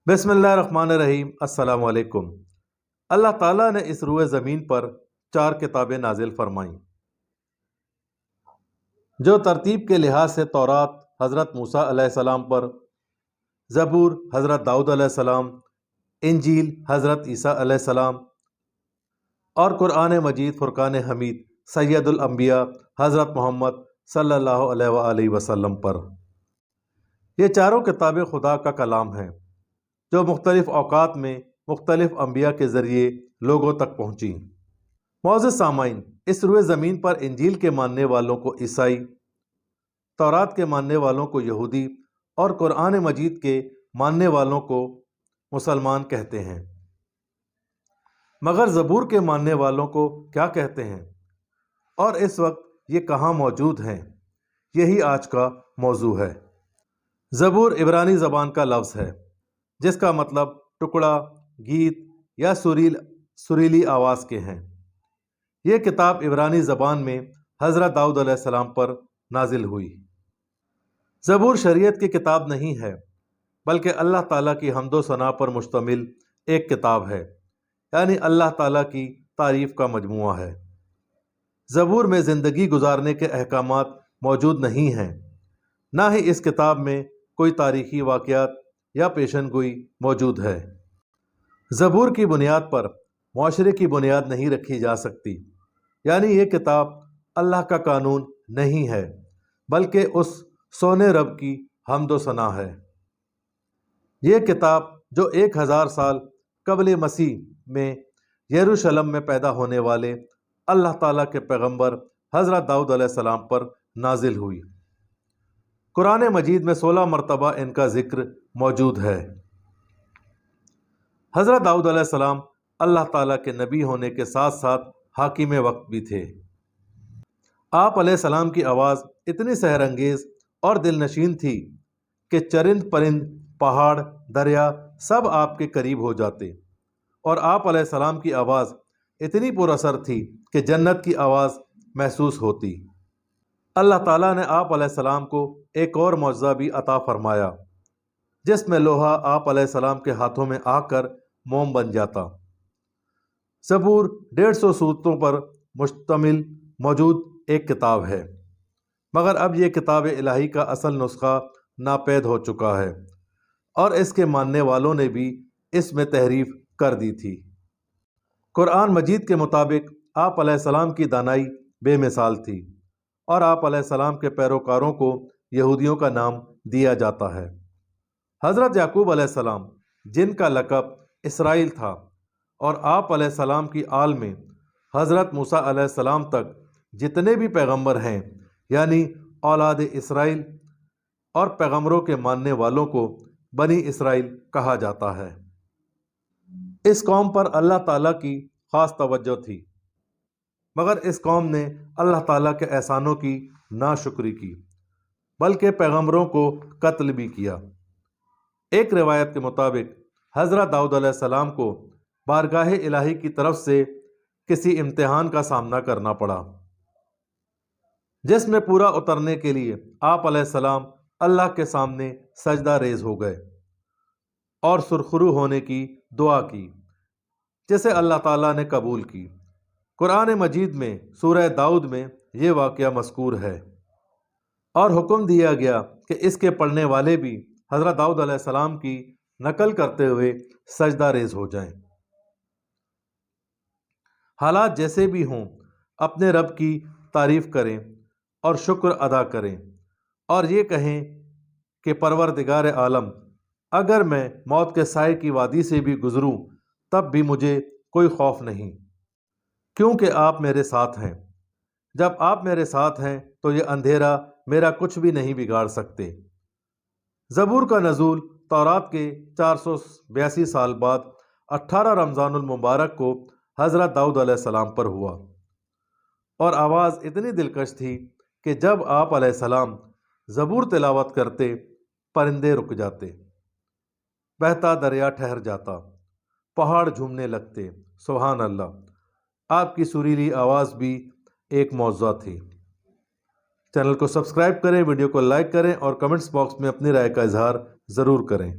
बिस्मिल्लाहिर्रहमानिर्रहीम। अस्सलाम वालेकुम। अल्लाह ताला ने इस रूए ज़मीन पर 4 किताबें नाजिल फरमाईं, जो तरतीब के लिहाज से तौरात हज़रत मूसा अलैहिस्सलाम पर, ज़बूर हज़रत दाऊद अलैहिस्सलाम, इंजील हज़रत ईसा अलैहिस्सलाम और कुरान मजीद फ़ुरक़ान हमीद सैयदुल अंबिया हज़रत मोहम्मद सल्लल्लाहु अलैहि वसल्लम पर। ये चारों किताबें खुदा का कलाम हैं, जो मुख्तलिफ़ औक़ात में मुख्तलिफ़ अंबिया के ज़रिए लोगों तक पहुँची। मौजूद सामाइन, इस रुए ज़मीन पर इंजील के मानने वालों को ईसाई, तौरात के मानने वालों को यहूदी और कुरान मजीद के मानने वालों को मुसलमान कहते हैं। मगर ज़बूर के मानने वालों को क्या कहते हैं और इस वक्त ये कहाँ मौजूद हैं, यही आज का मौजू है। ज़बूर इब्रानी ज़बान का लफ्ज़ है, जिसका मतलब टुकड़ा, गीत या सुरीली आवाज़ के हैं। ये किताब इब्रानी ज़बान में हज़रत दाऊद अलैहिस्सलाम पर नाजिल हुई। ज़बूर शरीयत की किताब नहीं है, बल्कि अल्लाह ताला की हम्दो सना पर मुश्तमिल एक किताब है, यानी अल्लाह ताला की तारीफ़ का मजमुआ है। ज़बूर में ज़िंदगी गुजारने के अहकामात मौजूद नहीं हैं, ना ही इस किताब में कोई तारीख़ी वाक़यात या पेशन गोई मौजूद है। ज़बूर की बुनियाद पर मुआशरे की बुनियाद नहीं रखी जा सकती, यानी ये किताब अल्लाह का कानून नहीं है, बल्कि उस सोने रब की हम्दो सना है। ये किताब जो 1000 साल कबल मसीह में यरूशलेम में पैदा होने वाले अल्लाह ताला के पैगंबर हज़रत दाऊद अलैहिस्सलाम पर नाजिल हुई। कुरान मजीद में 16 मरतबा इनका ज़िक्र मौजूद है। हज़रत दाऊद अलैहिस्सलाम अल्लाह ताला के नबी होने के साथ साथ हाकिम वक्त भी थे। आप अलैहिस्सलाम की आवाज़ इतनी सहरंगेज़ और दिलनशीन थी कि चरिंद परिंद, पहाड़, दरिया सब आपके करीब हो जाते, और आप अलैहिस्सलाम की आवाज़ इतनी पुरअसर थी कि जन्नत की आवाज़ महसूस होती। अल्लाह ताला ने आप अलैहिस्सलाम को एक और मौजज़ा भी अता फरमाया, जिसमें लोहा आप अलैहिस्सलाम के हाथों में आकर मोम बन जाता। ज़बूर 150 सूरतों पर मुश्तमिल मौजूद एक किताब है, मगर अब यह किताब इलाही का असल नुस्खा नापैद हो चुका है और इसके मानने वालों ने भी इसमें तहरीफ कर दी थी। कुरान मजीद के मुताबिक आप अलैहिस्सलाम की दानाई बेमिसाल थी और आप अलैहिस्सलाम के पैरोकारों को यहूदियों का नाम दिया जाता है। हज़रत याकूब अलैहिस्सलाम, जिनका लक़ब इसराइल था, और आप अलैहिस्सलाम की आल में हज़रत मूसा अलैहिस्सलाम तक जितने भी पैगंबर हैं, यानी औलाद इसराइल और पैगंबरों के मानने वालों को बनी इसराइल कहा जाता है। इस कौम पर अल्लाह ताला की ख़ास तवज्जो थी, मगर इस कौम ने अल्लाह ताला के एहसानों की नाशुक्री की, बल्कि पैगंबरों को कत्ल भी किया। एक रिवायत के मुताबिक हज़रत दाऊद अलैहिस्सलाम को बारगाह इलाही की तरफ से किसी इम्तिहान का सामना करना पड़ा, जिसमें पूरा उतरने के लिए आप अलैहिस्सलाम अल्लाह के सामने सजदा रेज़ हो गए और सुरखरू होने की दुआ की, जिसे अल्लाह ताला ने कबूल की। कुरान मजीद में सूरह दाऊद में ये वाक़या मज़कूर है और हुक्म दिया गया कि इसके पढ़ने वाले भी हज़रत दाऊद अलैहिस्सलाम की नकल करते हुए सजदा रेज़ हो जाएं। हालात जैसे भी हों, अपने रब की तारीफ़ करें और शुक्र अदा करें और ये कहें कि परवरदिगार आलम, अगर मैं मौत के साए की वादी से भी गुज़रूं तब भी मुझे कोई खौफ नहीं, क्योंकि आप मेरे साथ हैं। जब आप मेरे साथ हैं तो ये अंधेरा मेरा कुछ भी नहीं बिगाड़ सकते। ज़बूर का नज़ूल तौरात के 482 साल बाद 18 रमज़ानुल मुबारक को हज़रत दाऊद अलैहिस्सलाम पर हुआ, और आवाज़ इतनी दिलकश थी कि जब आप अलैहिस्सलाम ज़बूर तिलावत करते, परिंदे रुक जाते, बहता दरिया ठहर जाता, पहाड़ झूमने लगते। सुभान अल्लाह। आपकी सुरीली आवाज़ भी एक मौज़ा थी। चैनल को सब्सक्राइब करें, वीडियो को लाइक करें और कमेंट्स बॉक्स में अपनी राय का इजहार ज़रूर करें।